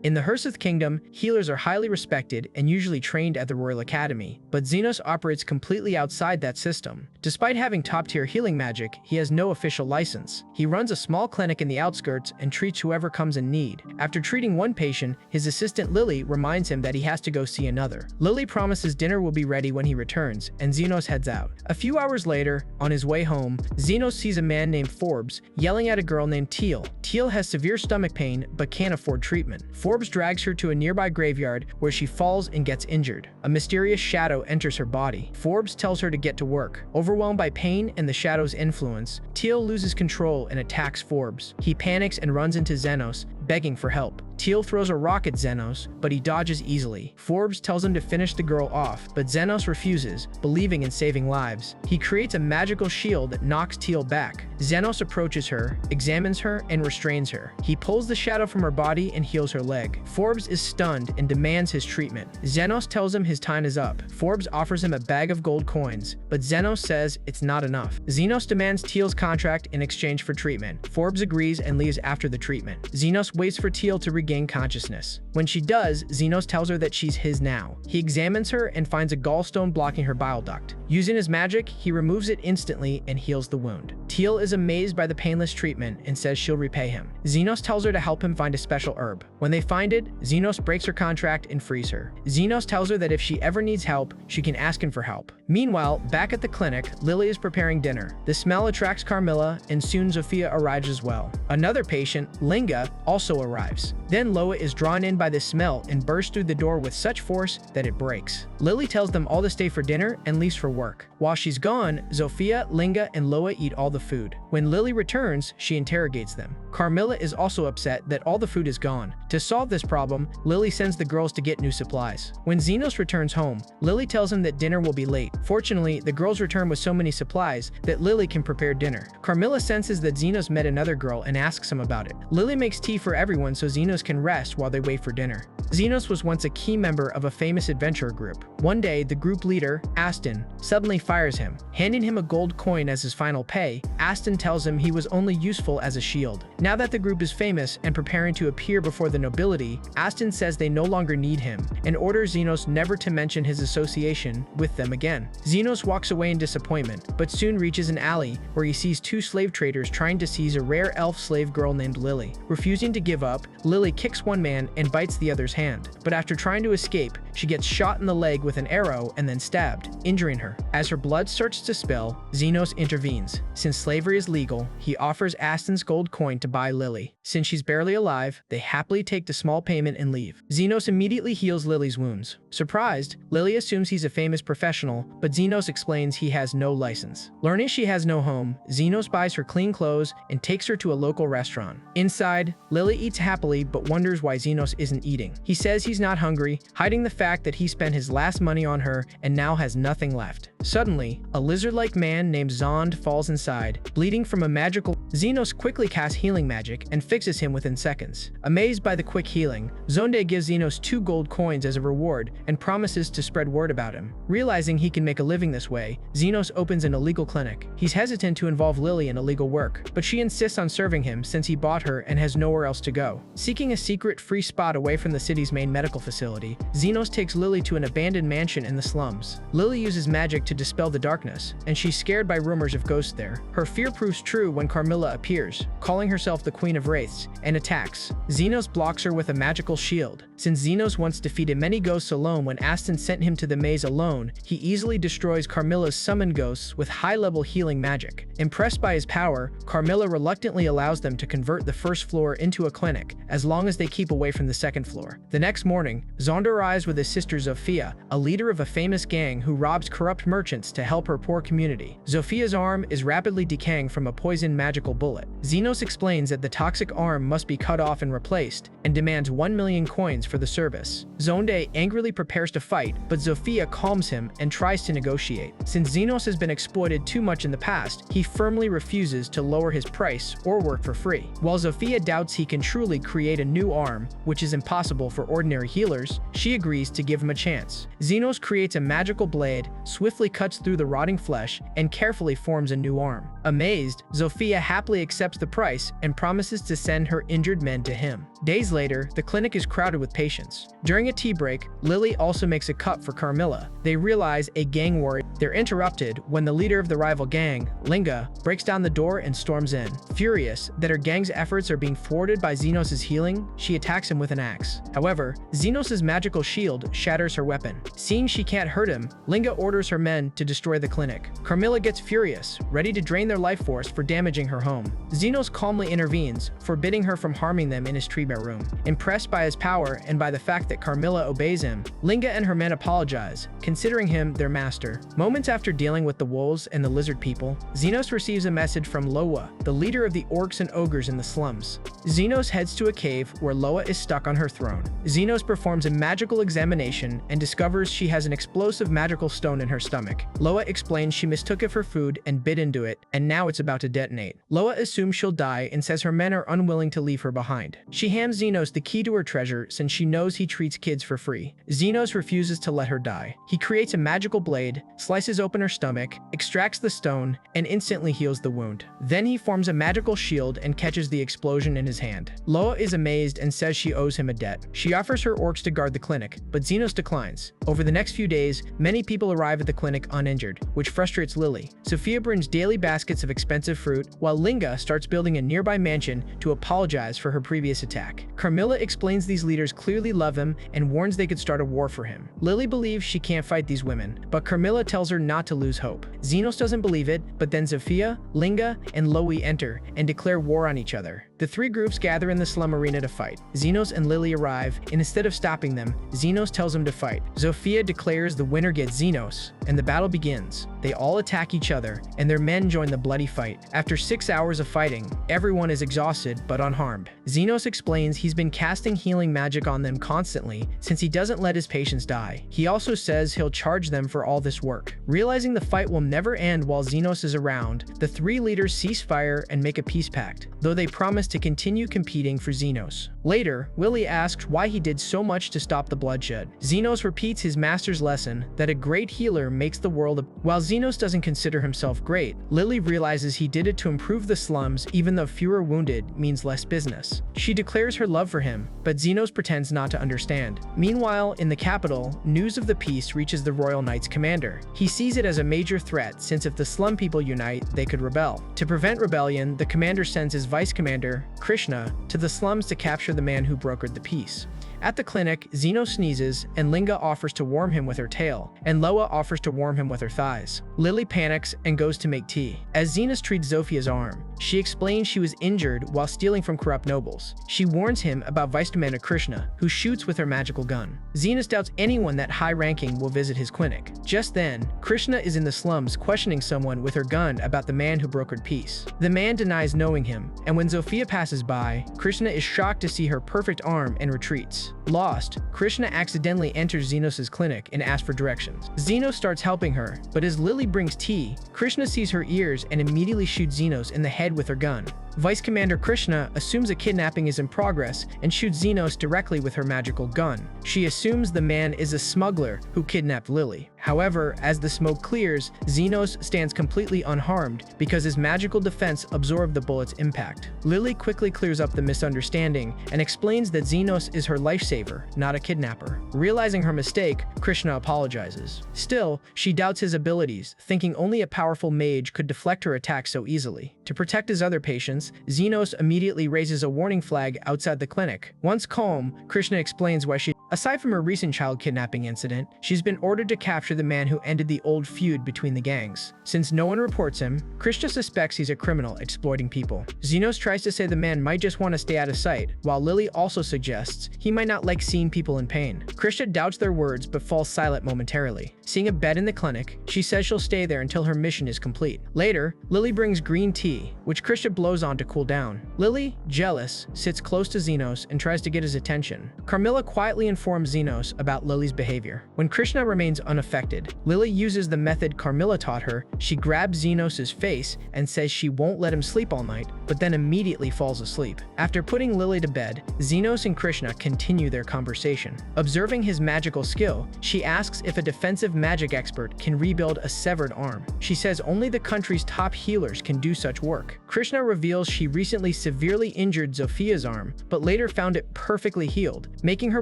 In the Herseth Kingdom, healers are highly respected and usually trained at the Royal Academy, but Zenos operates completely outside that system. Despite having top-tier healing magic, he has no official license. He runs a small clinic in the outskirts and treats whoever comes in need. After treating one patient, his assistant Lily reminds him that he has to go see another. Lily promises dinner will be ready when he returns, and Zenos heads out. A few hours later, on his way home, Zenos sees a man named Forbes yelling at a girl named Teal. Teal has severe stomach pain but can't afford treatment. Forbes drags her to a nearby graveyard where she falls and gets injured. A mysterious shadow enters her body. Forbes tells her to get to work. Overwhelmed by pain and the shadow's influence, Teal loses control and attacks Forbes. He panics and runs into Zenos, begging for help. Teal throws a rock at Zenos, but he dodges easily. Forbes tells him to finish the girl off, but Zenos refuses, believing in saving lives. He creates a magical shield that knocks Teal back. Zenos approaches her, examines her, and restrains her. He pulls the shadow from her body and heals her leg. Forbes is stunned and demands his treatment. Zenos tells him his time is up. Forbes offers him a bag of gold coins, but Zenos says it's not enough. Zenos demands Teal's contract in exchange for treatment. Forbes agrees and leaves after the treatment. Zenos waits for Teal to regain consciousness. When she does, Zenos tells her that she's his now. He examines her and finds a gallstone blocking her bile duct. Using his magic, he removes it instantly and heals the wound. Teal is amazed by the painless treatment and says she'll repay him. Zenos tells her to help him find a special herb. When they find it, Zenos breaks her contract and frees her. Zenos tells her that if she ever needs help, she can ask him for help. Meanwhile, back at the clinic, Lily is preparing dinner. The smell attracts Carmilla, and soon Zofia arrives as well. Another patient, Linga, also arrives. Then Loa is drawn in by the smell and bursts through the door with such force that it breaks. Lily tells them all to stay for dinner and leaves for work. While she's gone, Zofia, Linga, and Loa eat all the food. When Lily returns, she interrogates them. Carmilla is also upset that all the food is gone. To solve this problem, Lily sends the girls to get new supplies. When Zenos returns home, Lily tells him that dinner will be late. Fortunately, the girls return with so many supplies that Lily can prepare dinner. Carmilla senses that Zenos met another girl and asks him about it. Lily makes tea for everyone so Zenos can rest while they wait for dinner. Zenos was once a key member of a famous adventurer group. One day, the group leader, Aston, suddenly fires him. Handing him a gold coin as his final pay, Aston tells him he was only useful as a shield. Now that the group is famous and preparing to appear before the nobility, Aston says they no longer need him and orders Zenos never to mention his association with them again. Zenos walks away in disappointment, but soon reaches an alley where he sees two slave traders trying to seize a rare elf slave girl named Lily. Refusing to give up, Lily kicks one man and bites the other's hand. But after trying to escape, she gets shot in the leg with an arrow and then stabbed, injuring her. As her blood starts to spill, Zenos intervenes. Since slavery is legal, he offers Aston's gold coin to buy Lily. Since she's barely alive, they happily take the small payment and leave. Zenos immediately heals Lily's wounds. Surprised, Lily assumes he's a famous professional, but Zenos explains he has no license. Learning she has no home, Zenos buys her clean clothes and takes her to a local restaurant. Inside, Lily eats happily but wonders why Zenos isn't eating. He says he's not hungry, hiding the fact that he spent his last money on her and now has nothing left. Suddenly, a lizard-like man named Zond falls inside, bleeding from a magical. Zenos quickly casts healing magic and fixes him within seconds. Amazed by the quick healing, Zonde gives Zenos 2 gold coins as a reward and promises to spread word about him. Realizing he can make a living this way, Zenos opens an illegal clinic. He's hesitant to involve Lily in illegal work, but she insists on serving him since he bought her and has nowhere else to go. Seeking a secret free spot away from the city's main medical facility, Zenos takes Lily to an abandoned mansion in the slums. Lily uses magic to dispel the darkness, and she's scared by rumors of ghosts there. Her fear proves true when Carmilla appears, calling herself the Queen of Wraiths, and attacks. Zenos blocks her with a magical shield. Since Zenos once defeated many ghosts alone when Aston sent him to the maze alone, he easily destroys Carmilla's summoned ghosts with high-level healing magic. Impressed by his power, Carmilla reluctantly allows them to convert the first floor into a clinic, as long as they keep away from the second floor. The next morning, Zond arrives with his sister Zofia, a leader of a famous gang who robs corrupt merchants to help her poor community. Zofia's arm is rapidly decaying from a poisoned magical bullet. Zenos explains that the toxic arm must be cut off and replaced, and demands 1 million coins for the service. Zonde angrily prepares to fight, but Zofia calms him and tries to negotiate. Since Zenos has been exploited too much in the past, he firmly refuses to lower his price or work for free. While Zofia doubts he can truly create a new arm, which is impossible for ordinary healers, she agrees to give him a chance. Zenos creates a magical blade, swiftly cuts through the rotting flesh, and carefully forms a new arm. Amazed, Zofia happily accepts the price and promises to send her injured men to him. Days later, the clinic is crowded with patients. During a tea break, Lily also makes a cup for Carmilla. They realize a gang war. They're interrupted when the leader of the rival gang, Linga, breaks down the door and storms in. Furious that her gang's efforts are being thwarted by Zenos' healing, she attacks him with an axe. However, Zenos' magical shield shatters her weapon. Seeing she can't hurt him, Linga orders her men to destroy the clinic. Carmilla gets furious, ready to drain their life force for damaging her home. Zenos calmly intervenes, forbidding her from harming them in his tree-bear room. Impressed by his power and by the fact that Carmilla obeys him, Linga and her men apologize, considering him their master. Moments after dealing with the wolves and the lizard people, Zenos receives a message from Loa, the leader of the orcs and ogres in the slums. Zenos heads to a cave where Loa is stuck on her throne. Zenos performs a magical examination and discovers she has an explosive magical stone in her stomach. Loa explains she mistook it for food and bit into it, and now it's about to detonate. Loa assumes she'll die and says her men are unwilling to leave her behind. She hands Zenos the key to her treasure since she knows he treats kids for free. Zenos refuses to let her die. He creates a magical blade, slices open her stomach, extracts the stone, and instantly heals the wound. Then he forms a magical shield and catches the explosion in his hand. Loa is amazed and says she owes him a debt. She offers her orcs to guard the clinic, but Zenos declines. Over the next few days, many people arrive at the clinic uninjured, which frustrates Lily. Sophia brings daily baskets of expensive fruit, while Linga starts building a nearby mansion to apologize for her previous attack. Carmilla explains these leaders clearly love him and warns they could start a war for him. Lily believes she can't fight these women, but Carmilla tells her not to lose hope. Zenos doesn't believe it, but then Sophia, Linga, and Loe enter and declare war on each other. The three groups gather in the slum arena to fight. Zenos and Lily arrive, and instead of stopping them, Zenos tells them to fight. Sophia declares the winner gets Zenos, and the battle begins. They all attack each other, and their men join the bloody fight. After 6 hours of fighting, everyone is exhausted but unharmed. Zenos explains he's been casting healing magic on them constantly since he doesn't let his patients die. He also says he'll charge them for all this work. Realizing the fight will never end while Zenos is around, the three leaders cease fire and make a peace pact, though they promise to continue competing for Zenos. Later, Willie asks why he did so much to stop the bloodshed. Zenos repeats his master's lesson that a great healer makes the world. While Zenos doesn't consider himself great, Lily realizes he did it to improve the slums even though fewer wounded means less business. She declares her love for him, but Zenos pretends not to understand. Meanwhile, in the capital, news of the peace reaches the Royal Knight's commander. He sees it as a major threat since if the slum people unite, they could rebel. To prevent rebellion, the commander sends his vice commander, Krishna, to the slums to capture the man who brokered the peace. At the clinic, Zenos sneezes, and Linga offers to warm him with her tail, and Loa offers to warm him with her thighs. Lily panics and goes to make tea. As Zenos treats Zofia's arm, she explains she was injured while stealing from corrupt nobles. She warns him about Vice Commander Krishna, who shoots with her magical gun. Zenos doubts anyone that high-ranking will visit his clinic. Just then, Krishna is in the slums questioning someone with her gun about the man who brokered peace. The man denies knowing him, and when Zofia passes by, Krishna is shocked to see her perfect arm and retreats. Lost, Krishna accidentally enters Zenos' clinic and asks for directions. Zenos starts helping her, but as Lily brings tea, Krishna sees her ears and immediately shoots Zenos in the head with her gun. Vice Commander Krishna assumes a kidnapping is in progress and shoots Zenos directly with her magical gun. She assumes the man is a smuggler who kidnapped Lily. However, as the smoke clears, Zenos stands completely unharmed because his magical defense absorbed the bullet's impact. Lily quickly clears up the misunderstanding and explains that Zenos is her lifesaver, not a kidnapper. Realizing her mistake, Krishna apologizes. Still, she doubts his abilities, thinking only a powerful mage could deflect her attack so easily. To protect his other patients, Zenos immediately raises a warning flag outside the clinic. Once calm, Krishna explains why aside from her recent child kidnapping incident, she's been ordered to capture the man who ended the old feud between the gangs. Since no one reports him, Krishna suspects he's a criminal exploiting people. Zenos tries to say the man might just want to stay out of sight, while Lily also suggests he might not like seeing people in pain. Krishna doubts their words but falls silent momentarily. Seeing a bed in the clinic, she says she'll stay there until her mission is complete. Later, Lily brings green tea, which Krishna blows on to cool down. Lily, jealous, sits close to Zenos and tries to get his attention. Carmilla quietly informs informs Zenos about Lily's behavior. When Krishna remains unaffected, Lily uses the method Carmilla taught her. She grabs Zenos' face and says she won't let him sleep all night, but then immediately falls asleep. After putting Lily to bed, Zenos and Krishna continue their conversation. Observing his magical skill, she asks if a defensive magic expert can rebuild a severed arm. She says only the country's top healers can do such work. Krishna reveals she recently severely injured Zophia's arm, but later found it perfectly healed, making her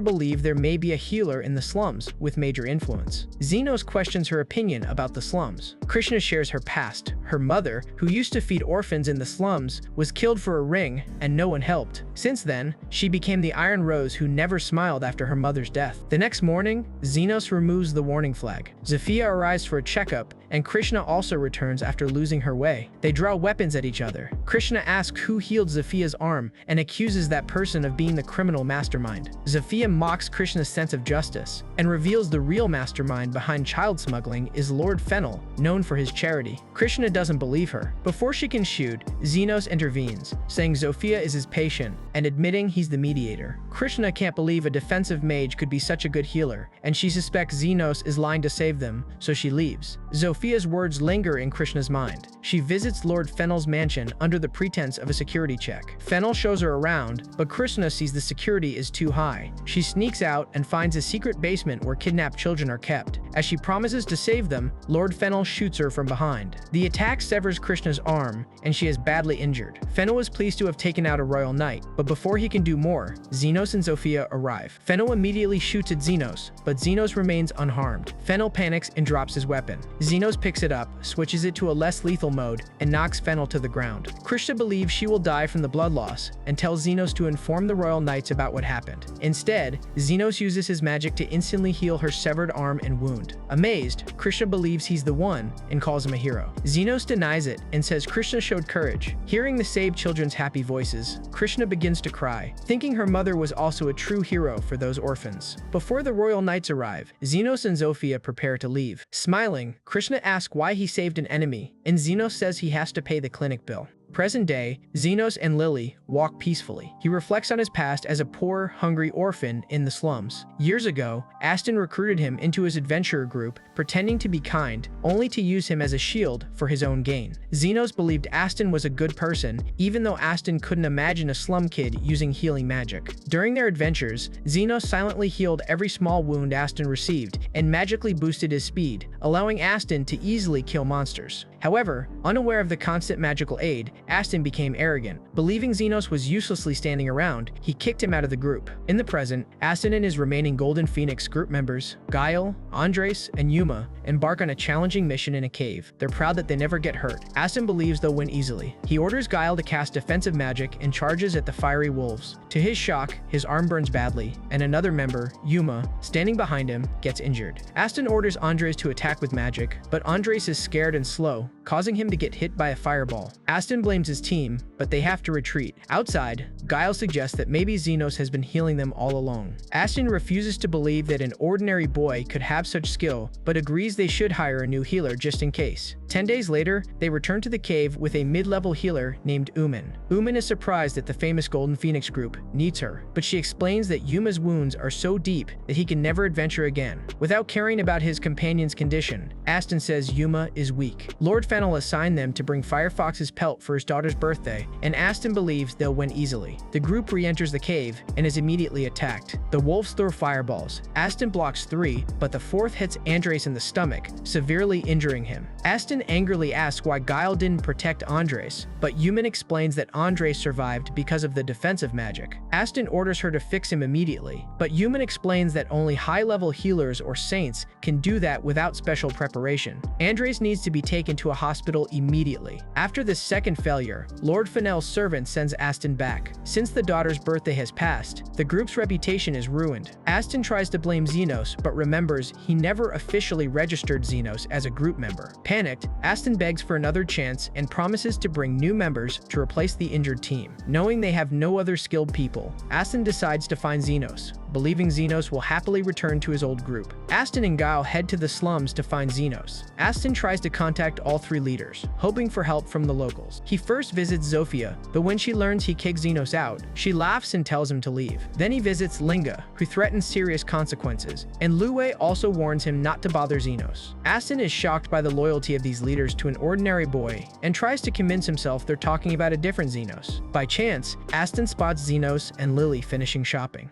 believe there may be a healer in the slums with major influence. Zenos questions her opinion about the slums. Krishna shares her past. Her mother, who used to feed orphans in the slums, was killed for a ring and no one helped. Since then, she became the Iron Rose who never smiled after her mother's death. The next morning, Zenos removes the warning flag. Zofia arrives for a checkup, and Krishna also returns after losing her way. They draw weapons at each other. Krishna asks who healed Zophia's arm and accuses that person of being the criminal mastermind. Zofia mocks Krishna's sense of justice and reveals the real mastermind behind child smuggling is Lord Fennel, known for his charity. Krishna doesn't believe her. Before she can shoot, Zenos intervenes, saying Zofia is his patient and admitting he's the mediator. Krishna can't believe a defensive mage could be such a good healer, and she suspects Zenos is lying to save them, so she leaves. Zophia's words linger in Krishna's mind. She visits Lord Fennel's mansion under the pretense of a security check. Fennel shows her around, but Krishna sees the security is too high. She sneaks out and finds a secret basement where kidnapped children are kept. As she promises to save them, Lord Fennel shoots her from behind. The attack severs Krishna's arm, and she is badly injured. Fennel is pleased to have taken out a royal knight, but before he can do more, Zenos and Zofia arrive. Fennel immediately shoots at Zenos, but Zenos remains unharmed. Fennel panics and drops his weapon. Zenos picks it up, switches it to a less lethal mode, and knocks Fennel to the ground. Krishna believes she will die from the blood loss and tells Zenos to inform the royal knights about what happened. Instead, Zenos uses his magic to instantly heal her severed arm and wound. Amazed, Krishna believes he's the one and calls him a hero. Zenos denies it and says Krishna showed courage. Hearing the saved children's happy voices, Krishna begins to cry, thinking her mother was also a true hero for those orphans. Before the royal knights arrive, Zenos and Zofia prepare to leave. Smiling, Krishna asks why he saved an enemy, and Zenos says he has to pay the clinic bill. Present day, Zenos and Lily walk peacefully. He reflects on his past as a poor, hungry orphan in the slums. Years ago, Aston recruited him into his adventurer group, pretending to be kind, only to use him as a shield for his own gain. Zenos believed Aston was a good person, even though Aston couldn't imagine a slum kid using healing magic. During their adventures, Zenos silently healed every small wound Aston received and magically boosted his speed, allowing Aston to easily kill monsters. However, unaware of the constant magical aid, Aston became arrogant. Believing Zenos was uselessly standing around, he kicked him out of the group. In the present, Aston and his remaining Golden Phoenix group members, Guile, Andres, and Yuma, embark on a challenging mission in a cave. They're proud that they never get hurt. Aston believes they'll win easily. He orders Guile to cast defensive magic and charges at the fiery wolves. To his shock, his arm burns badly, and another member, Yuma, standing behind him, gets injured. Aston orders Andres to attack with magic, but Andres is scared and slow, causing him to get hit by a fireball. Aston blames his team, but they have to retreat. Outside, Guile suggests that maybe Zenos has been healing them all along. Aston refuses to believe that an ordinary boy could have such skill, but agrees they should hire a new healer just in case. 10 days later, they return to the cave with a mid-level healer named Uman. Uman is surprised that the famous Golden Phoenix group needs her, but she explains that Yuma's wounds are so deep that he can never adventure again. Without caring about his companion's condition, Aston says Yuma is weak. Lord Fennel assigned them to bring Firefox's pelt for his daughter's birthday, and Aston believes they'll win easily. The group re-enters the cave and is immediately attacked. The wolves throw fireballs. Aston blocks 3, but the 4th hits Andres in the stomach, severely injuring him. Aston angrily asks why Guile didn't protect Andres, but Yuman explains that Andres survived because of the defensive magic. Aston orders her to fix him immediately, but Yuman explains that only high-level healers or saints can do that without special preparation. Andres needs to be taken to a hospital immediately. After this second failure, Lord Fennel's servant sends Aston back. Since the daughter's birthday has passed, the group's reputation is ruined. Aston tries to blame Zenos, but remembers he never officially registered Zenos as a group member. Panicked, Aston begs for another chance and promises to bring new members to replace the injured team. Knowing they have no other skilled people, Aston decides to find Zenos. believing Zenos will happily return to his old group. Aston and Guile head to the slums to find Zenos. Aston tries to contact all three leaders, hoping for help from the locals. He first visits Zofia, but when she learns he kicked Zenos out, she laughs and tells him to leave. Then he visits Linga, who threatens serious consequences, and Luwei also warns him not to bother Zenos. Aston is shocked by the loyalty of these leaders to an ordinary boy and tries to convince himself they're talking about a different Zenos. By chance, Aston spots Zenos and Lily finishing shopping.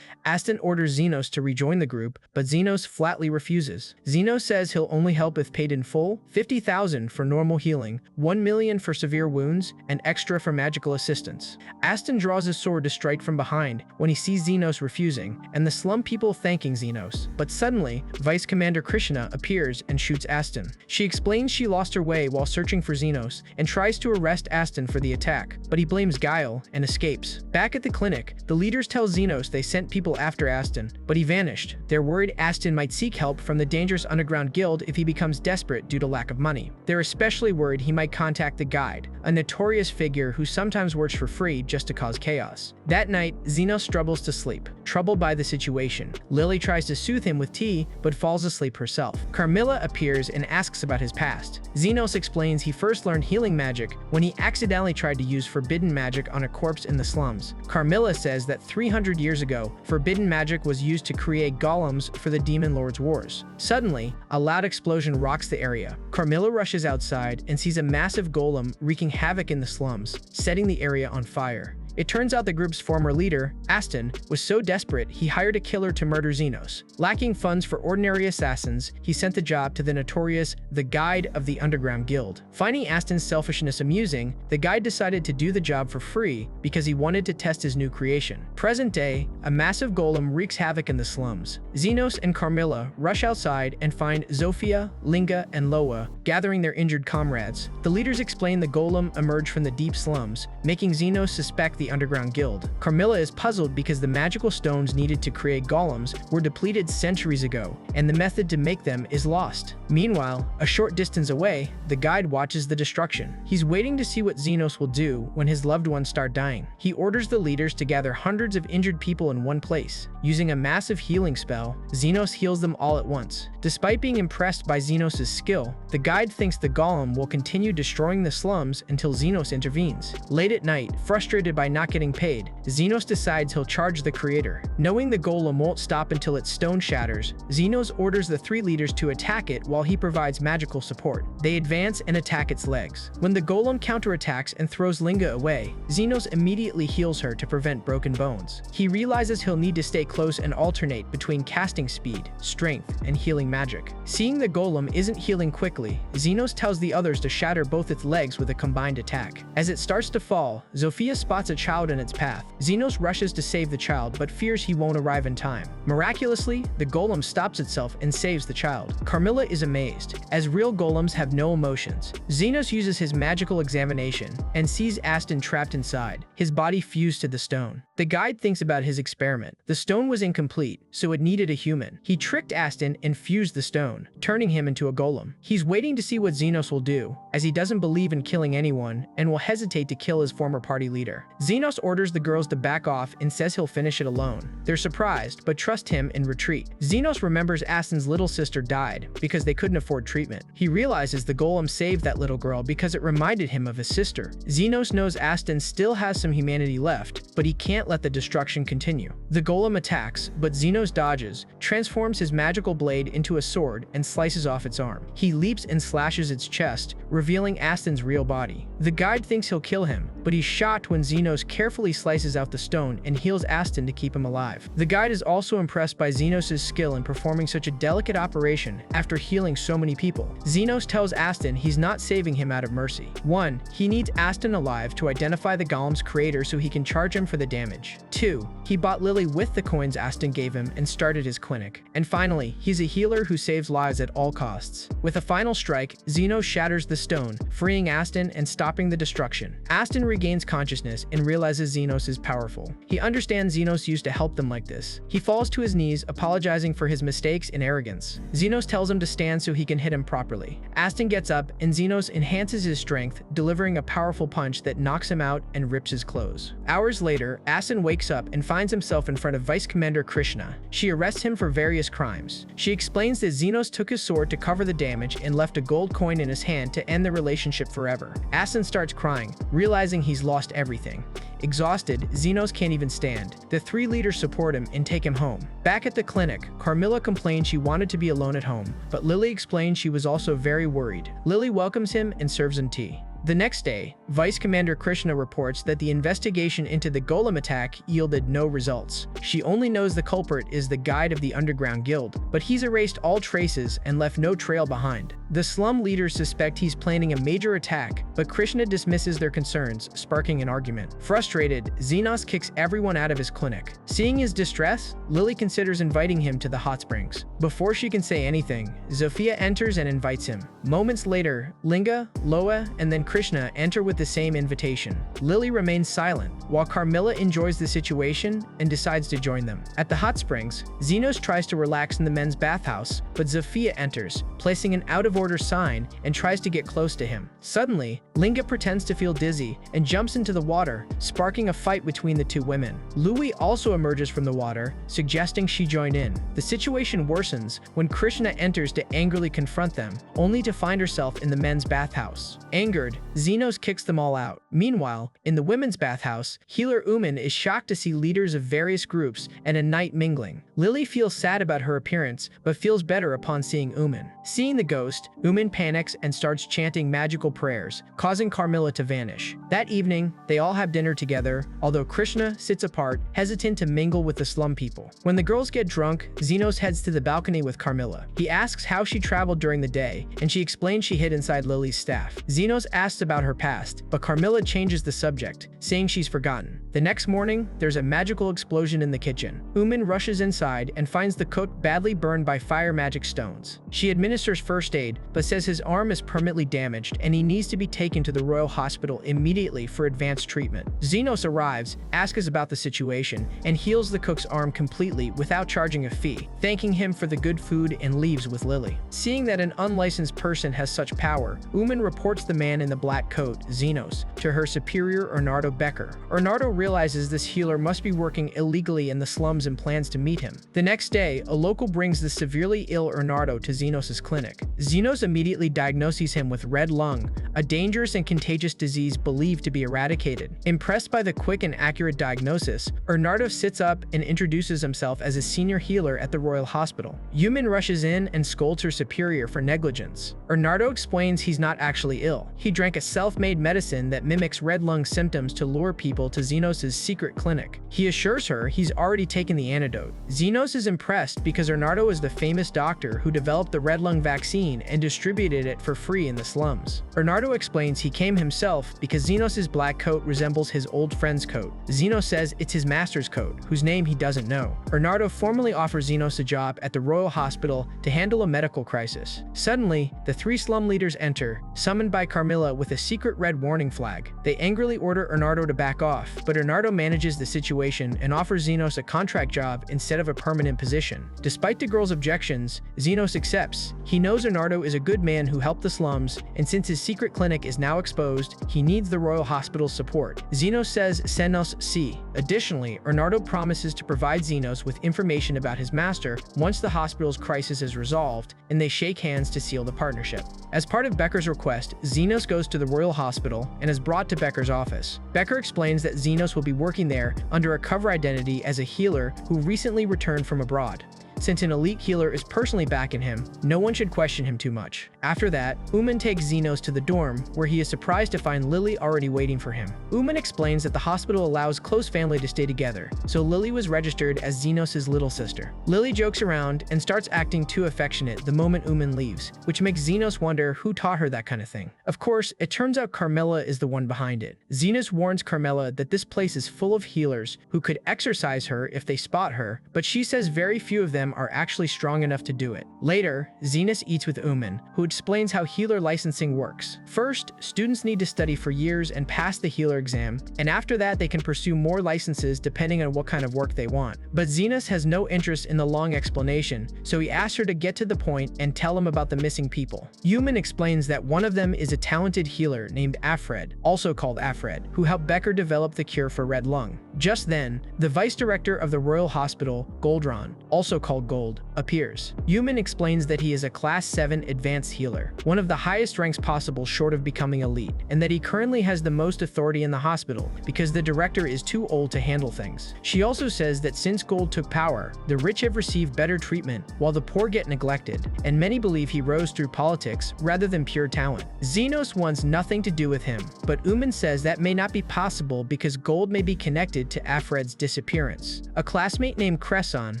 Aston orders Zenos to rejoin the group, but Zenos flatly refuses. Zenos says he'll only help if paid in full, 50,000 for normal healing, 1 million for severe wounds, and extra for magical assistance. Aston draws his sword to strike from behind when he sees Zenos refusing, and the slum people thanking Zenos. But suddenly, Vice Commander Krishna appears and shoots Aston. She explains she lost her way while searching for Zenos and tries to arrest Aston for the attack, but he blames Guile and escapes. Back at the clinic, the leaders tell Zenos they sent people after Aston, but he vanished. They're worried Aston might seek help from the dangerous underground guild if he becomes desperate due to lack of money. They're especially worried he might contact the Guide, a notorious figure who sometimes works for free just to cause chaos. That night, Zenos struggles to sleep, troubled by the situation. Lily tries to soothe him with tea, but falls asleep herself. Carmilla appears and asks about his past. Zenos explains he first learned healing magic when he accidentally tried to use forbidden magic on a corpse in the slums. Carmilla says that 300 years ago, forbidden magic was used to create golems for the Demon Lord's wars. Suddenly, a loud explosion rocks the area. Carmilla rushes outside and sees a massive golem wreaking havoc in the slums, setting the area on fire. It turns out the group's former leader, Aston, was so desperate he hired a killer to murder Zenos. Lacking funds for ordinary assassins, he sent the job to the notorious The Guide of the Underground Guild. Finding Aston's selfishness amusing, the Guide decided to do the job for free because he wanted to test his new creation. Present day, a massive golem wreaks havoc in the slums. Zenos and Carmilla rush outside and find Zofia, Linga, and Loa gathering their injured comrades. The leaders explain the golem emerged from the deep slums, making Zenos suspect the underground guild. Carmilla is puzzled because the magical stones needed to create golems were depleted centuries ago, and the method to make them is lost. Meanwhile, a short distance away, the Guide watches the destruction. He's waiting to see what Zenos will do when his loved ones start dying. He orders the leaders to gather hundreds of injured people in one place. Using a massive healing spell, Zenos heals them all at once. Despite being impressed by Zenos' skill, the Guide thinks the golem will continue destroying the slums until Zenos intervenes. Late at night, frustrated by not getting paid, Zenos decides he'll charge the creator. Knowing the golem won't stop until its stone shatters, Zenos orders the three leaders to attack it while he provides magical support. They advance and attack its legs. When the golem counterattacks and throws Linga away, Zenos immediately heals her to prevent broken bones. He realizes he'll need to stay close and alternate between casting speed, strength, and healing magic. Seeing the golem isn't healing quickly, Zenos tells the others to shatter both its legs with a combined attack. As it starts to fall, Zofia spots a child in its path. Zenos rushes to save the child but fears he won't arrive in time. Miraculously, the golem stops itself and saves the child. Carmilla is amazed, as real golems have no emotions. Zenos uses his magical examination and sees Aston trapped inside, his body fused to the stone. The Guide thinks about his experiment. The stone was incomplete, so it needed a human. He tricked Aston and fused the stone, turning him into a golem. He's waiting to see what Zenos will do, as he doesn't believe in killing anyone and will hesitate to kill his former party leader. Zenos orders the girls to back off and says he'll finish it alone. They're surprised, but trust him and retreat. Zenos remembers Aston's little sister died because they couldn't afford treatment. He realizes the golem saved that little girl because it reminded him of his sister. Zenos knows Aston still has some humanity left, but he can't let the destruction continue. The golem attacks, but Zenos dodges, transforms his magical blade into a sword, and slices off its arm. He leaps and slashes its chest, revealing Aston's real body. The Guide thinks he'll kill him, but he's shocked when Zenos carefully slices out the stone and heals Aston to keep him alive. The Guide is also impressed by Zenos' skill in performing such a delicate operation after healing so many people. Zenos tells Aston he's not saving him out of mercy. 1. He needs Aston alive to identify the golem's creator so he can charge him for the damage. 2. He bought Lily with the coins Aston gave him and started his clinic. And finally, he's a healer who saves lives at all costs. With a final strike, Zenos shatters the stone, freeing Aston and stopping the destruction. Aston regains consciousness and realizes Zenos is powerful. He understands Zenos used to help them like this. He falls to his knees, apologizing for his mistakes and arrogance. Zenos tells him to stand so he can hit him properly. Aston gets up and Zenos enhances his strength, delivering a powerful punch that knocks him out and rips his clothes. Hours later, Aston wakes up and finds himself in front of Vice Vice Commander Krishna. She arrests him for various crimes. She explains that Zenos took his sword to cover the damage and left a gold coin in his hand to end the relationship forever. Aston starts crying, realizing he's lost everything. Exhausted, Zenos can't even stand. The three leaders support him and take him home. Back at the clinic, Carmilla complains she wanted to be alone at home, but Lily explains she was also very worried. Lily welcomes him and serves him tea. The next day, Vice Commander Krishna reports that the investigation into the golem attack yielded no results. She only knows the culprit is the guide of the underground guild, but he's erased all traces and left no trail behind. The slum leaders suspect he's planning a major attack, but Krishna dismisses their concerns, sparking an argument. Frustrated, Zenos kicks everyone out of his clinic. Seeing his distress, Lily considers inviting him to the hot springs. Before she can say anything, Zofia enters and invites him. Moments later, Linga, Loa, and then Krishna enter with the same invitation. Lily remains silent, while Carmilla enjoys the situation and decides to join them. At the hot springs, Zenos tries to relax in the men's bathhouse, but Zofia enters, placing an out-of-order sign and tries to get close to him. Suddenly, Linga pretends to feel dizzy and jumps into the water, sparking a fight between the two women. Louis also emerges from the water, suggesting she join in. The situation worsens when Krishna enters to angrily confront them, only to find herself in the men's bathhouse. Angered, Zenos kicks them all out. Meanwhile, in the women's bathhouse, healer Uman is shocked to see leaders of various groups and a knight mingling. Lily feels sad about her appearance, but feels better upon seeing Uman. Seeing the ghost, Uman panics and starts chanting magical prayers, causing Carmilla to vanish. That evening, they all have dinner together, although Krishna sits apart, hesitant to mingle with the slum people. When the girls get drunk, Zenos heads to the balcony with Carmilla. He asks how she traveled during the day, and she explains she hid inside Lily's staff. Zenos asks about her past, but Carmilla changes the subject, saying she's forgotten. The next morning, there's a magical explosion in the kitchen. Uman rushes inside and finds the cook badly burned by fire magic stones. She administers first aid, but says his arm is permanently damaged and he needs to be taken to the royal hospital immediately for advanced treatment. Zenos arrives, asks about the situation, and heals the cook's arm completely without charging a fee, thanking him for the good food and leaves with Lily. Seeing that an unlicensed person has such power, Uman reports the man in the black coat, Zenos, to her superior Bernardo Becker. Bernardo realizes this healer must be working illegally in the slums and plans to meet him. The next day, a local brings the severely ill Bernardo to Zenos' clinic. Zenos immediately diagnoses him with red lung, a dangerous and contagious disease believed to be eradicated. Impressed by the quick and accurate diagnosis, Bernardo sits up and introduces himself as a senior healer at the Royal Hospital. Uman rushes in and scolds her superior for negligence. Bernardo explains he's not actually ill. He drank a self-made medicine that mimics red lung symptoms to lure people to Zenos' secret clinic. He assures her he's already taken the antidote. Zenos is impressed because Bernardo is the famous doctor who developed the red lung vaccine and distributed it for free in the slums. Bernardo explains he came himself because Zenos' black coat resembles his old friend's coat. Zenos says it's his master's coat, whose name he doesn't know. Bernardo formally offers Zenos a job at the Royal Hospital to handle a medical crisis. Suddenly, the three slum leaders enter, summoned by Carmilla with a secret red warning flag. They angrily order Bernardo to back off, but Bernardo manages the situation and offers Zenos a contract job instead of a permanent position. Despite the girl's objections, Zenos accepts. He knows Bernardo is a good man who helped the slums, and since his secret clinic is now exposed, he needs the Royal Hospital's support. Zenos says Zenos see. Additionally, Bernardo promises to provide Zenos with information about his master once the hospital's crisis is resolved, and they shake hands to seal the partnership. As part of Becker's request, Zenos goes to the Royal Hospital and is brought to Becker's office. Becker explains that Zenos will be working there under a cover identity as a healer who recently returned from abroad. Since an elite healer is personally backing him, no one should question him too much. After that, Uman takes Zenos to the dorm, where he is surprised to find Lily already waiting for him. Uman explains that the hospital allows close family to stay together, so Lily was registered as Zenos' little sister. Lily jokes around and starts acting too affectionate the moment Uman leaves, which makes Zenos wonder who taught her that kind of thing. Of course, it turns out Carmilla is the one behind it. Zenos warns Carmilla that this place is full of healers who could exorcise her if they spot her, but she says very few of them are actually strong enough to do it. Later, Zenos eats with Uman, who explains how healer licensing works. First, students need to study for years and pass the healer exam, and after that they can pursue more licenses depending on what kind of work they want. But Zenos has no interest in the long explanation, so he asks her to get to the point and tell him about the missing people. Uman explains that one of them is a talented healer named Afred, also called Afred, who helped Becker develop the cure for red lung. Just then, the vice director of the Royal Hospital, Goldron, also called Gold, appears. Yuman explains that he is a Class 7 advanced healer, one of the highest ranks possible short of becoming elite, and that he currently has the most authority in the hospital because the director is too old to handle things. She also says that since Gold took power, the rich have received better treatment while the poor get neglected, and many believe he rose through politics rather than pure talent. Zenos wants nothing to do with him, but Uman says that may not be possible because Gold may be connected to Afred's disappearance. A classmate named Cresson,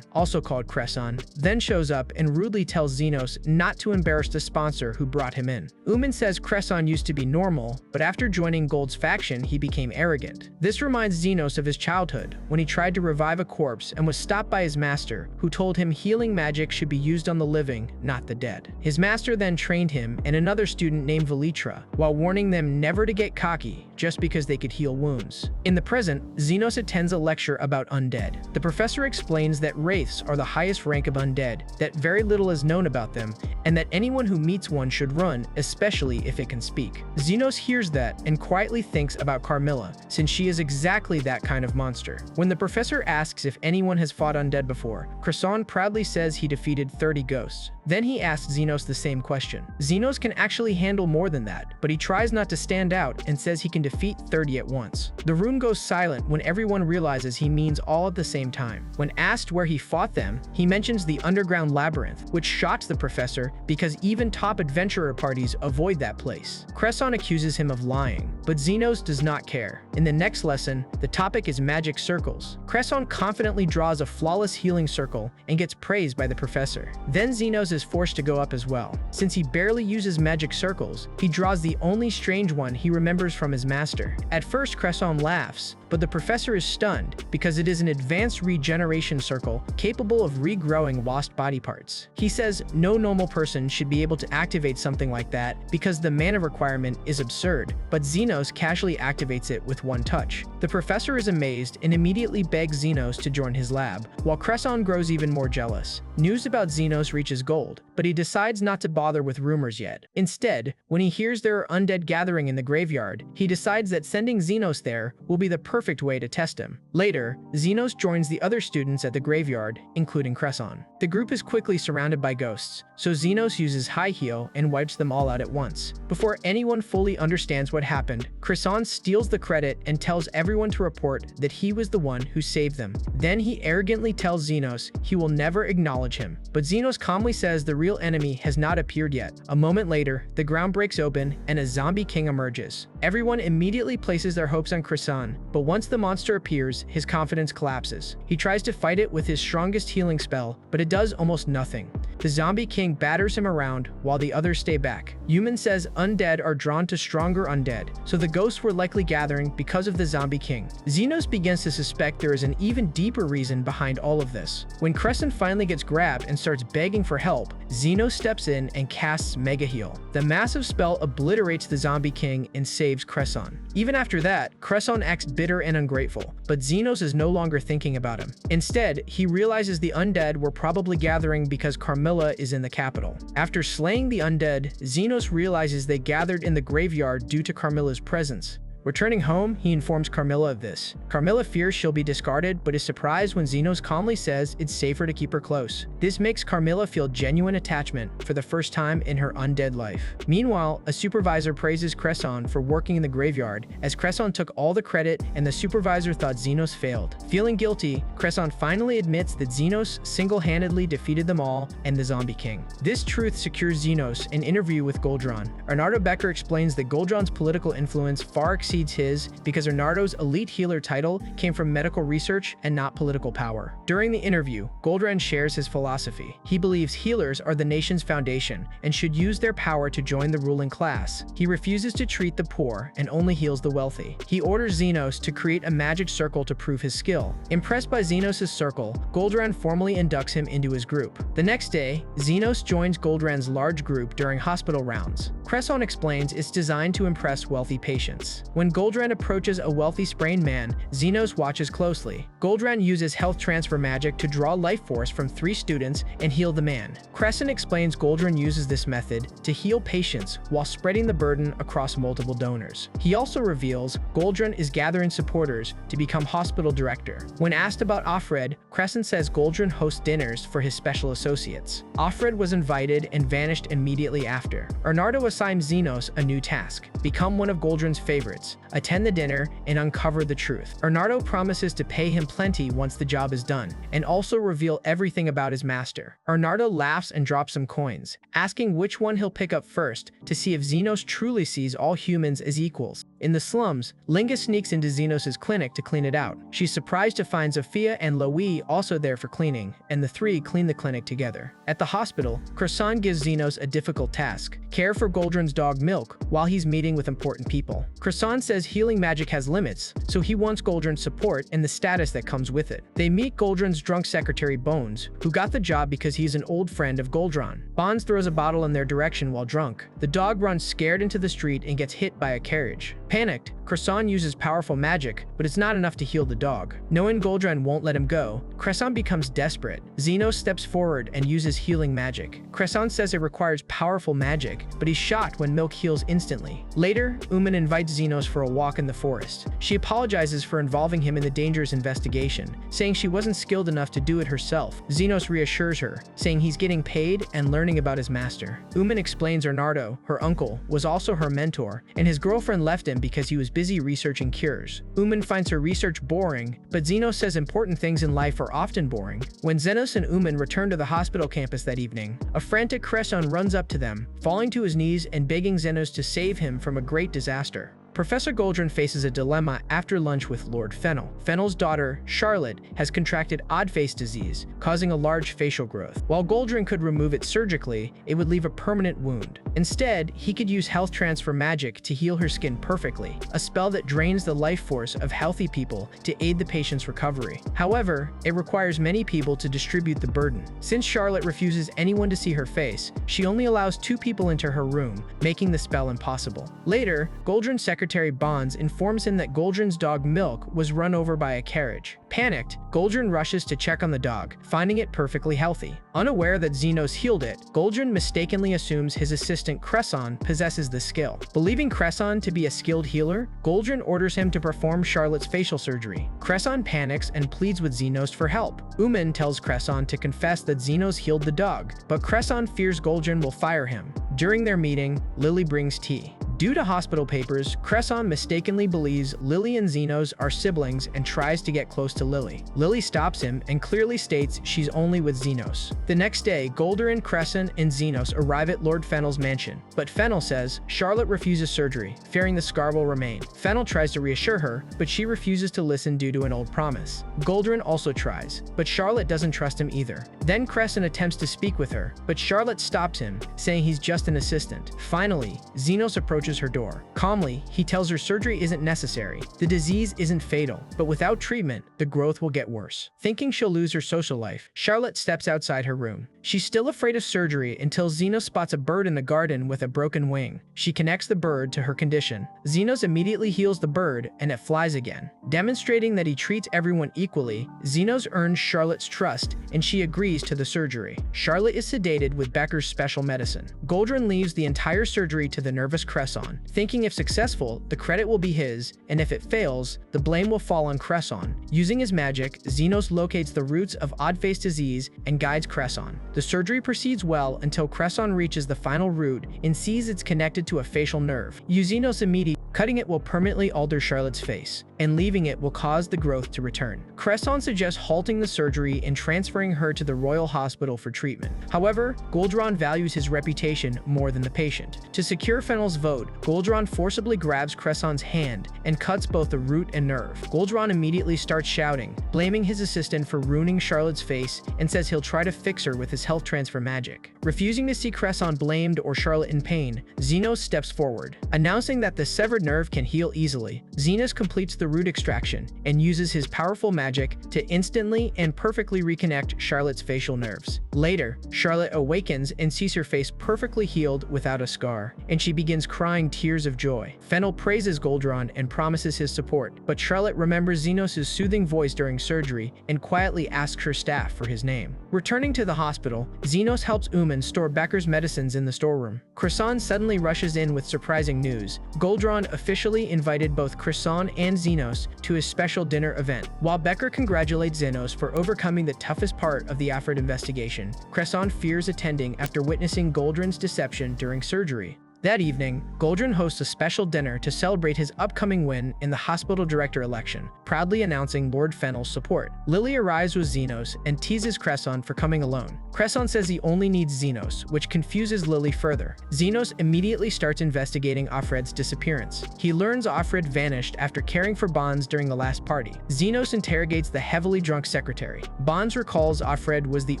also called Cresson, then shows up and rudely tells Zenos not to embarrass the sponsor who brought him in. Uman says Cresson used to be normal, but after joining Gold's faction, he became arrogant. This reminds Zenos of his childhood, when he tried to revive a corpse and was stopped by his master, who told him healing magic should be used on the living, not the dead. His master then trained him and another student named Velitra, while warning them never to get cocky just because they could heal wounds. In the present, Zenos attends a lecture about undead. The professor explains that wraiths are the highest rank of undead, that very little is known about them, and that anyone who meets one should run, especially if it can speak. Zenos hears that and quietly thinks about Carmilla, since she is exactly that kind of monster. When the professor asks if anyone has fought undead before, Cresson proudly says he defeated 30 ghosts. Then he asks Zenos the same question. Zenos can actually handle more than that, but he tries not to stand out and says he can defeat 30 at once. The room goes silent when everyone realizes he means all at the same time. When asked where he fought them, he mentions the underground labyrinth, which shocks the professor because even top adventurer parties avoid that place. Cresson accuses him of lying, but Zenos does not care. In the next lesson, the topic is magic circles. Cresson confidently draws a flawless healing circle and gets praised by the professor. Then Zenos is forced to go up as well. Since he barely uses magic circles, he draws the only strange one he remembers from his master. At first, Cresson laughs, but the professor is stunned because it is an advanced regeneration circle capable of regrowing lost body parts. He says no normal person should be able to activate something like that because the mana requirement is absurd, but Zenos casually activates it with one touch. The professor is amazed and immediately begs Zenos to join his lab, while Cresson grows even more jealous. News about Zenos reaches Gold, but he decides not to bother with rumors yet. Instead, when he hears there are undead gathering in the graveyard, he decides that sending Zenos there will be the perfect way to test him. Later, Zenos joins the other students at the graveyard, including Cresson. The group is quickly surrounded by ghosts, so Zenos uses high heal and wipes them all out at once. Before anyone fully understands what happened, Cresson steals the credit and tells everyone to report that he was the one who saved them. Then he arrogantly tells Zenos he will never acknowledge him, but Zenos calmly says the real enemy has not appeared yet. A moment later, the ground breaks open and a zombie king emerges. Everyone immediately places their hopes on Cresson, but once the monster appears, his confidence collapses. He tries to fight it with his strongest healing spell, but it does almost nothing. The zombie king batters him around while the others stay back. Yuman says undead are drawn to stronger undead, so the ghosts were likely gathering because of the zombie king. Zenos begins to suspect there is an even deeper reason behind all of this. When Cresson finally gets grabbed and starts begging for help, Zenos steps in and casts Mega Heal. The massive spell obliterates the zombie king and saves Cresson. Even after that, Cresson acts bitter and ungrateful, but Zenos is no longer thinking about him. Instead, he realizes the undead were probably gathering because Carmilla is in the capital. After slaying the undead, Zenos realizes they gathered in the graveyard due to Carmilla's presence. Returning home, he informs Carmilla of this. Carmilla fears she'll be discarded, but is surprised when Zenos calmly says it's safer to keep her close. This makes Carmilla feel genuine attachment for the first time in her undead life. Meanwhile, a supervisor praises Cresson for working in the graveyard, as Cresson took all the credit and the supervisor thought Zenos failed. Feeling guilty, Cresson finally admits that Zenos single-handedly defeated them all and the zombie king. This truth secures Zenos an interview with Goldron. Arnardo Becker explains that Goldron's political influence far exceeds his because Arnardo's elite healer title came from medical research and not political power. During the interview, Goldron shares his philosophy. He believes healers are the nation's foundation and should use their power to join the ruling class. He refuses to treat the poor and only heals the wealthy. He orders Zenos to create a magic circle to prove his skill. Impressed by Zenos' circle, Goldron formally inducts him into his group. The next day, Zenos joins Goldron's large group during hospital rounds. Cresson explains it's designed to impress wealthy patients. When When Goldran approaches a wealthy sprained man, Zenos watches closely. Goldran uses health transfer magic to draw life force from 3 students and heal the man. Crescent explains Goldran uses this method to heal patients while spreading the burden across multiple donors. He also reveals Goldran is gathering supporters to become hospital director. When asked about Offred, Crescent says Goldran hosts dinners for his special associates. Offred was invited and vanished immediately after. Arnardo assigns Zenos a new task: become one of Goldran's favorites, attend the dinner, and uncover the truth. Arnardo promises to pay him plenty once the job is done, and also reveal everything about his master. Arnardo laughs and drops some coins, asking which one he'll pick up first to see if Zenos truly sees all humans as equals. In the slums, Linga sneaks into Zenos' clinic to clean it out. She's surprised to find Zofia and Louis also there for cleaning, and the 3 clean the clinic together. At the hospital, Crescent gives Zenos a difficult task: care for Goldran's dog Milk while he's meeting with important people. Crescent says healing magic has limits, so he wants Goldran's support and the status that comes with it. They meet Goldran's drunk secretary Bones, who got the job because he's an old friend of Goldran. Bones throws a bottle in their direction while drunk. The dog runs scared into the street and gets hit by a carriage. Panicked, Crescent uses powerful magic, but it's not enough to heal the dog. Knowing Goldran won't let him go, Crescent becomes desperate. Zenos steps forward and uses healing magic. Crescent says it requires powerful magic, but he's shocked when Milk heals instantly. Later, Uman invites Zenos for a walk in the forest. She apologizes for involving him in the dangerous investigation, saying she wasn't skilled enough to do it herself. Zenos reassures her, saying he's getting paid and learning about his master. Uman explains Arnardo, her uncle, was also her mentor, and his girlfriend left him because he was busy researching cures. Uman finds her research boring, but Zenos says important things in life are often boring. When Zenos and Uman return to the hospital campus that evening, a frantic Crescent runs up to them, falling to his knees and begging Zenos to save him from a great disaster. Professor Goldran faces a dilemma after lunch with Lord Fennel. Fennel's daughter, Charlotte, has contracted odd-face disease, causing a large facial growth. While Goldran could remove it surgically, it would leave a permanent wound. Instead, he could use health transfer magic to heal her skin perfectly, a spell that drains the life force of healthy people to aid the patient's recovery. However, it requires many people to distribute the burden. Since Charlotte refuses anyone to see her face, she only allows 2 people into her room, making the spell impossible. Later, Goldran's secretary Bonds informs him that Goldran's dog Milk was run over by a carriage. Panicked, Goldran rushes to check on the dog, finding it perfectly healthy. Unaware that Zenos healed it, Goldran mistakenly assumes his assistant Crescent possesses the skill. Believing Crescent to be a skilled healer, Goldran orders him to perform Charlotte's facial surgery. Crescent panics and pleads with Zenos for help. Uman tells Crescent to confess that Zenos healed the dog, but Crescent fears Goldran will fire him. During their meeting, Lily brings tea. Due to hospital papers, Crescent mistakenly believes Lily and Zenos are siblings and tries to get close to Lily. Lily stops him and clearly states she's only with Zenos. The next day, Goldran, Crescent, and Zenos arrive at Lord Fennel's mansion, but Fennel says Charlotte refuses surgery, fearing the scar will remain. Fennel tries to reassure her, but she refuses to listen due to an old promise. Goldran also tries, but Charlotte doesn't trust him either. Then Crescent attempts to speak with her, but Charlotte stops him, saying he's just an assistant. Finally, Zenos approaches her door. Calmly, he tells her surgery isn't necessary. The disease isn't fatal, but without treatment, the growth will get worse. Thinking she'll lose her social life, Charlotte steps outside her room. She's still afraid of surgery until Zenos spots a bird in the garden with a broken wing. She connects the bird to her condition. Zenos immediately heals the bird, and it flies again. Demonstrating that he treats everyone equally, Zenos earns Charlotte's trust, and she agrees to the surgery. Charlotte is sedated with Becker's special medicine. Goldran leaves the entire surgery to the nervous Crescent, thinking if successful, the credit will be his, and if it fails, the blame will fall on Crescent. Using his magic, Zenos locates the roots of odd-face disease and guides Crescent. The surgery proceeds well until Crescent reaches the final root and sees it's connected to a facial nerve. Zenos immediately cutting it will permanently alter Charlotte's face, and leaving it will cause the growth to return. Crescent suggests halting the surgery and transferring her to the Royal Hospital for treatment. However, Goldran values his reputation more than the patient. To secure Fennel's vote, Goldran forcibly grabs Crescent's hand and cuts both the root and nerve. Goldran immediately starts shouting, blaming his assistant for ruining Charlotte's face, and says he'll try to fix her with his health transfer magic. Refusing to see Crescent blamed or Charlotte in pain, Zenos steps forward, announcing that the severed nerve can heal easily. Zenos completes the root extraction and uses his powerful magic to instantly and perfectly reconnect Charlotte's facial nerves. Later, Charlotte awakens and sees her face perfectly healed without a scar, and she begins crying tears of joy. Fennel praises Goldron and promises his support, but Charlotte remembers Zenos' soothing voice during surgery and quietly asks her staff for his name. Returning to the hospital, Zenos helps Uman store Becker's medicines in the storeroom. Croissant suddenly rushes in with surprising news. Goldron officially invited both Croissant and Zenos to his special dinner event. While Becker congratulates Zenos for overcoming the toughest part of the Alfred investigation, Croissant fears attending after witnessing Goldron's deception during surgery. That evening, Goldron hosts a special dinner to celebrate his upcoming win in the hospital director election, proudly announcing Lord Fennel's support. Lily arrives with Zenos and teases Croissant for coming alone. Croissant says he only needs Zenos, which confuses Lily further. Zenos immediately starts investigating Offred's disappearance. He learns Offred vanished after caring for Bonds during the last party. Zenos interrogates the heavily drunk secretary. Bonds recalls Offred was the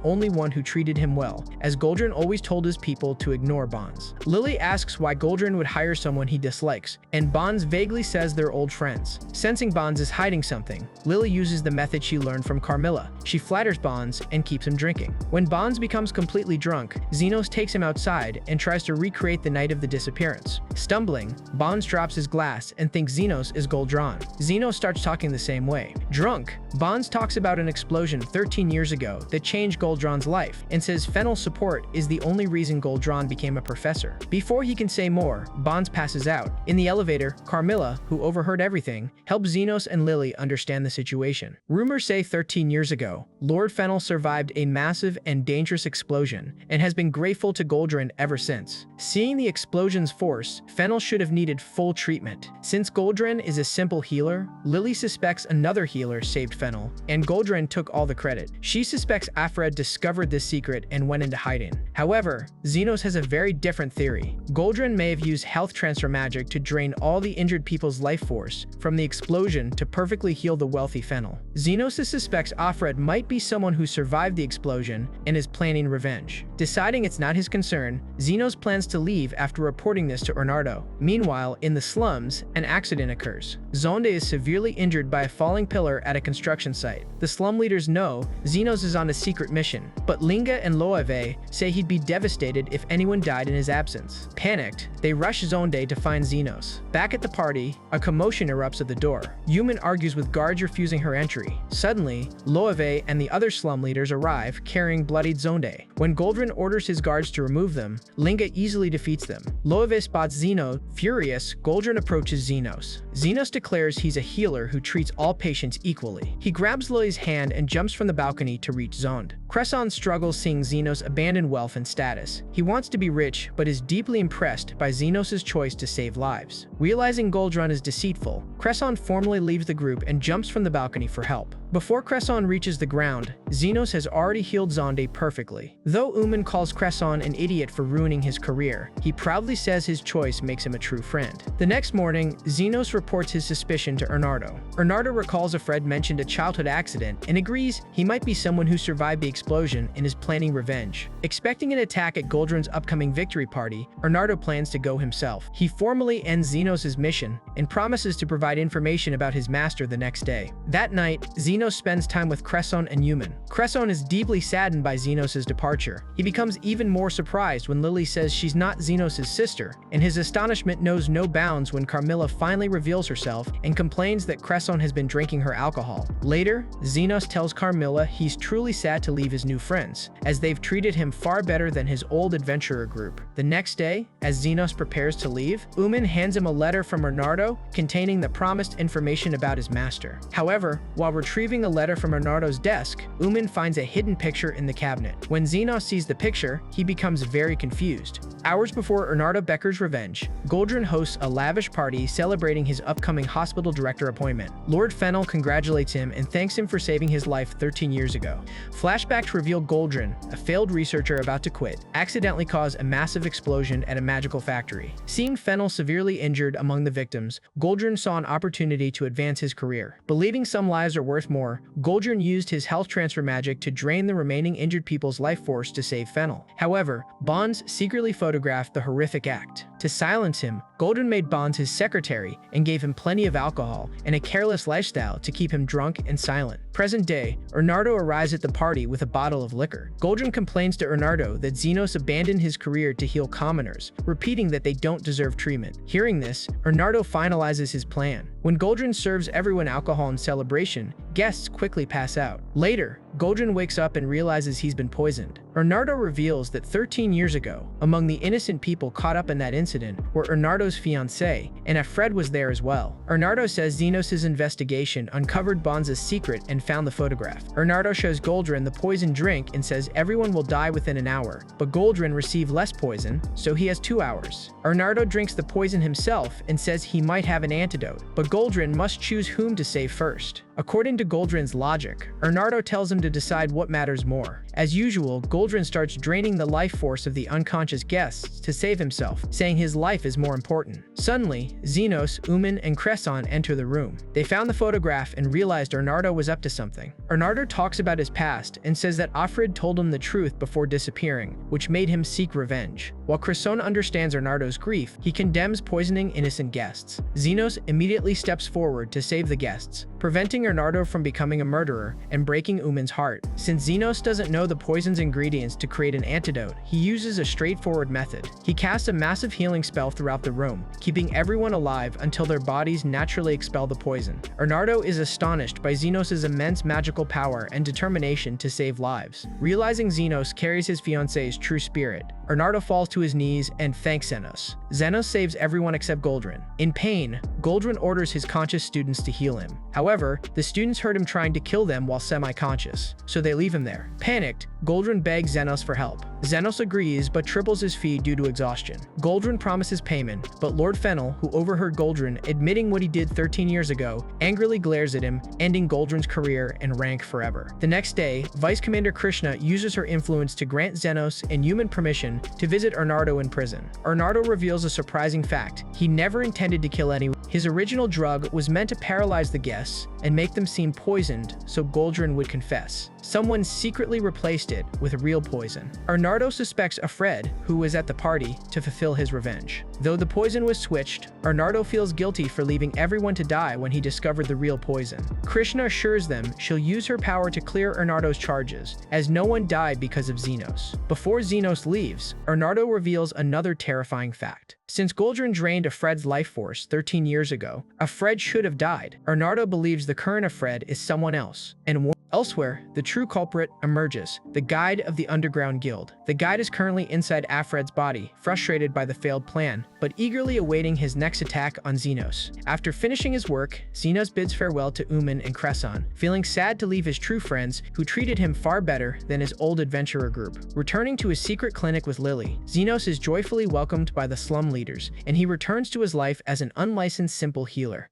only one who treated him well, as Goldron always told his people to ignore Bonds. Lily asks why Goldron would hire someone he dislikes, and Bonds vaguely says they're old friends. Sensing Bonds is hiding something, Lily uses the method she learned from Carmilla. She flatters Bonds and keeps him drinking. When Bonds becomes completely drunk, Zenos takes him outside and tries to recreate the night of the disappearance. Stumbling, Bonds drops his glass and thinks Zenos is Goldron. Zenos starts talking the same way. Drunk, Bonds talks about an explosion 13 years ago that changed Goldron's life and says Fennel's support is the only reason Goldron became a professor. Before he can say more, Bonds passes out. In the elevator, Carmilla, who overheard everything, helps Zenos and Lily understand the situation. Rumors say 13 years ago, Lord Fennel survived a massive and dangerous explosion and has been grateful to Goldron ever since. Seeing the explosion's force, Fennel should have needed full treatment. Since Goldron is a simple healer, Lily suspects another healer saved Fennel, and Goldron took all the credit. She suspects Offred discovered this secret and went into hiding. However, Zenos has a very different theory. Goldron may have used health transfer magic to drain all the injured people's life force from the explosion to perfectly heal the wealthy Fennel. Zenos suspects Offred might be someone who survived the explosion and is planning revenge. Deciding it's not his concern, Zenos plans to leave after reporting this to Bernardo. Meanwhile, in the slums, an accident occurs. Zonde is severely injured by a falling pillar at a construction site. The slum leaders know Zenos is on a secret mission, but Linga and Loave say he'd be devastated if anyone died in his absence. Panicked, they rush Zonde to find Zenos. Back at the party, a commotion erupts at the door. Yuman argues with guards refusing her entry. Suddenly, Loave and the other slum leaders arrive, carrying bloodied Zonde. When Goldron orders his guards to remove them, Linga easily defeats them. Loave spots Zeno. Furious, Goldron approaches Zenos. Zenos declares he's a healer who treats all patients equally. He grabs Lily's hand and jumps from the balcony to reach Zonde. Croissant struggles seeing Zenos abandon wealth and status. He wants to be rich, but is deeply impressed by Zenos' choice to save lives. Realizing Goldron is deceitful, Croissant formally leaves the group and jumps from the balcony for help. Before Croissant reaches the ground, Zenos has already healed Zonde perfectly. Though Uman calls Croissant an idiot for ruining his career, he proudly says his choice makes him a true friend. The next morning, Zenos reports his suspicion to Bernardo. Bernardo recalls Offred mentioned a childhood accident and agrees he might be someone who survived the explosion and is planning revenge. Expecting an attack at Goldron's upcoming victory party, Bernardo plans to go himself. He formally ends Zenos' mission and promises to provide information about his master the next day. That night, Zenos spends time with Croissant and Yuman. Croissant is deeply saddened by Zenos' departure. He becomes even more surprised when Lily says she's not Zenos' sister, and his astonishment knows no bounds when Carmilla finally reveals herself and complains that Croissant has been drinking her alcohol. Later, Zenos tells Carmilla he's truly sad to leave his new friends, as they've treated him far better than his old adventurer group. The next day, as Zenos prepares to leave, Uman hands him a letter from Bernardo containing the promised information about his master. However, while retrieving a letter from Bernardo's desk, Uman finds a hidden picture in the cabinet. When Zenos sees the picture, he becomes very confused. Hours before Bernardo Becker's revenge, Goldron hosts a lavish party celebrating his upcoming hospital director appointment. Lord Fennel congratulates him and thanks him for saving his life 13 years ago. Flashbacks reveal Goldron, a failed researcher about to quit, accidentally caused a massive explosion at a magical factory. Seeing Fennel severely injured among the victims, Goldron saw an opportunity to advance his career. Believing some lives are worth more, Goldron used his health transfer magic to drain the remaining injured people's life force to save Fennel. However, Bonds secretly photographed the horrific act. To silence him, Goldrin made Bonds his secretary and gave him plenty of alcohol and a careless lifestyle to keep him drunk and silent. Present day, Bernardo arrives at the party with a bottle of liquor. Goldrin complains to Bernardo that Zenos abandoned his career to heal commoners, repeating that they don't deserve treatment. Hearing this, Bernardo finalizes his plan. When Goldrin serves everyone alcohol in celebration, guests quickly pass out. Later, Goldrin wakes up and realizes he's been poisoned. Bernardo reveals that 13 years ago, among the innocent people caught up in that incident were Bernardo's fiancée, and a Fred was there as well. Bernardo says Zenos' investigation uncovered Bonds' secret and found the photograph. Bernardo shows Goldrin the poisoned drink and says everyone will die within an hour, but Goldrin received less poison, so he has 2 hours. Bernardo drinks the poison himself and says he might have an antidote, but Goldrin must choose whom to save first. According to Goldrin's logic, Bernardo tells him to decide what matters more. As usual, Goldrin starts draining the life force of the unconscious guests to save himself, saying his life is more important. Suddenly, Zenos, Uman, and Cresson enter the room. They found the photograph and realized Bernardo was up to something. Bernardo talks about his past and says that Alfred told him the truth before disappearing, which made him seek revenge. While Cresson understands Bernardo's grief, he condemns poisoning innocent guests. Zenos immediately steps forward to save the guests, preventing Bernardo from becoming a murderer and breaking Uman's heart. Since Zenos doesn't know the poison's ingredients to create an antidote, he uses a straightforward method. He casts a massive healing spell throughout the room, keeping everyone alive until their bodies naturally expel the poison. Bernardo is astonished by Zenos' immense magical power and determination to save lives. Realizing Zenos carries his fiancée's true spirit, Bernardo falls to his knees and thanks Zenos. Zenos saves everyone except Goldrin. In pain, Goldrin orders his conscious students to heal him. However, the students heard him trying to kill them while semi-conscious, so they leave him there. Panicked, Goldrin begs Zenos for help. Zenos agrees but triples his fee due to exhaustion. Goldrin promises payment, but Lord Fennel, who overheard Goldrin admitting what he did 13 years ago, angrily glares at him, ending Goldrin's career and rank forever. The next day, Vice Commander Krishna uses her influence to grant Zenos and Human permission to visit Bernardo in prison. Bernardo reveals a surprising fact: he never intended to kill anyone. His original drug was meant to paralyze the guests and make them seem poisoned so Goldrin would confess. Someone secretly replaced it with real poison. Bernardo suspects a Fred, who was at the party, to fulfill his revenge. Though the poison was switched, Bernardo feels guilty for leaving everyone to die when he discovered the real poison. Krishna assures them she'll use her power to clear Bernardo's charges, as no one died because of Zenos. Before Zenos leaves, Bernardo reveals another terrifying fact. Since Goldrin drained a Fred's life force 13 years ago, a Fred should have died. Bernardo believes the current Fred is someone else, and elsewhere, the true culprit emerges, the Guide of the Underground Guild. The Guide is currently inside Alfred's body, frustrated by the failed plan, but eagerly awaiting his next attack on Zenos. After finishing his work, Zenos bids farewell to Uman and Cresson, feeling sad to leave his true friends who treated him far better than his old adventurer group. Returning to his secret clinic with Lily, Zenos is joyfully welcomed by the slum leaders, and he returns to his life as an unlicensed simple healer.